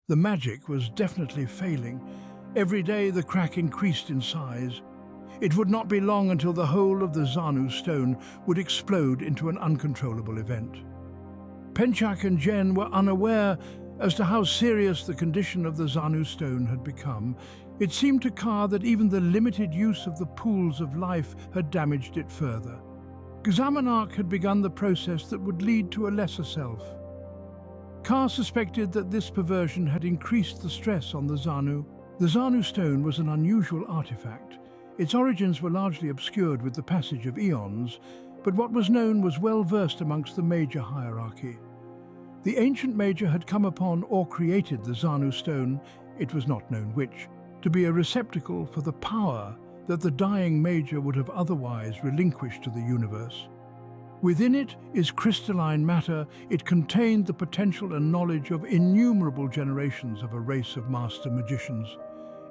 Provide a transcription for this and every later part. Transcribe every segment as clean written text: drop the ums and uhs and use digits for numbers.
The magic was definitely failing. Every day the crack increased in size. It would not be long until the whole of the Xanu stone would explode into an uncontrollable event. Penchak and Jen were unaware as to how serious the condition of the Xanu stone had become. It seemed to Ka that even the limited use of the pools of life had damaged it further. Xamanak had begun the process that would lead to a lesser self. Ka suspected that this perversion had increased the stress on the Xanu. The Xanu stone was an unusual artifact. Its origins were largely obscured with the passage of eons, but what was known was well versed amongst the major hierarchy. The ancient major had come upon or created the Xanu stone, it was not known which, to be a receptacle for the power that the dying major would have otherwise relinquished to the universe. Within it is crystalline matter. It contained the potential and knowledge of innumerable generations of a race of master magicians.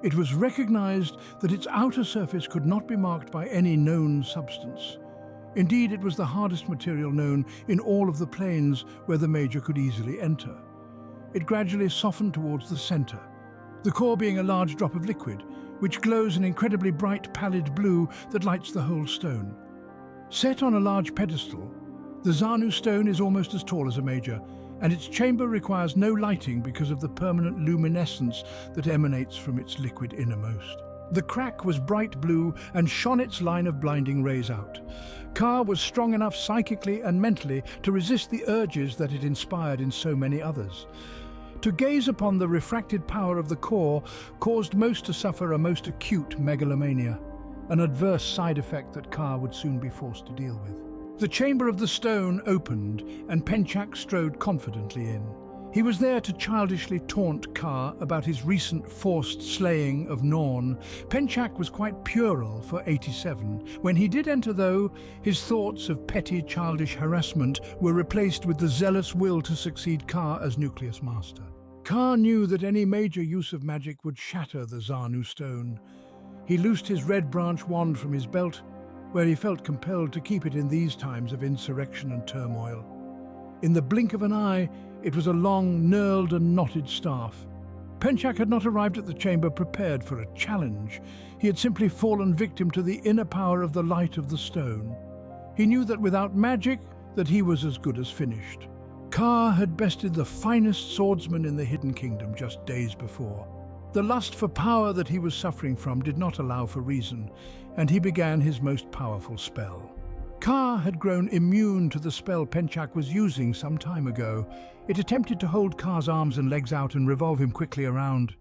It was recognized that its outer surface could not be marked by any known substance. Indeed, it was the hardest material known in all of the planes where the major could easily enter. It gradually softened towards the center, the core being a large drop of liquid, which glows an incredibly bright pallid blue that lights the whole stone. Set on a large pedestal, the Xanu stone is almost as tall as a major, and its chamber requires no lighting because of the permanent luminescence that emanates from its liquid innermost. The crack was bright blue and shone its line of blinding rays out. Ka was strong enough psychically and mentally to resist the urges that it inspired in so many others. To gaze upon the refracted power of the core caused most to suffer a most acute megalomania, an adverse side effect that Ka would soon be forced to deal with. The chamber of the stone opened, and Penchak strode confidently in. He was there to childishly taunt Ka about his recent forced slaying of Norn. Penchak was quite puerile for 87. When he did enter, though, his thoughts of petty childish harassment were replaced with the zealous will to succeed Ka as Nucleus Master. Ka knew that any major use of magic would shatter the Xanu stone. He loosed his red branch wand from his belt, where he felt compelled to keep it in these times of insurrection and turmoil. In the blink of an eye, it was a long, knurled and knotted staff. Penchak had not arrived at the chamber prepared for a challenge. He had simply fallen victim to the inner power of the light of the stone. He knew that without magic, that he was as good as finished. Ka had bested the finest swordsman in the Hidden Kingdom just days before. The lust for power that he was suffering from did not allow for reason, and he began his most powerful spell. Ka had grown immune to the spell Penchak was using some time ago. It attempted to hold Ka's arms and legs out and revolve him quickly around.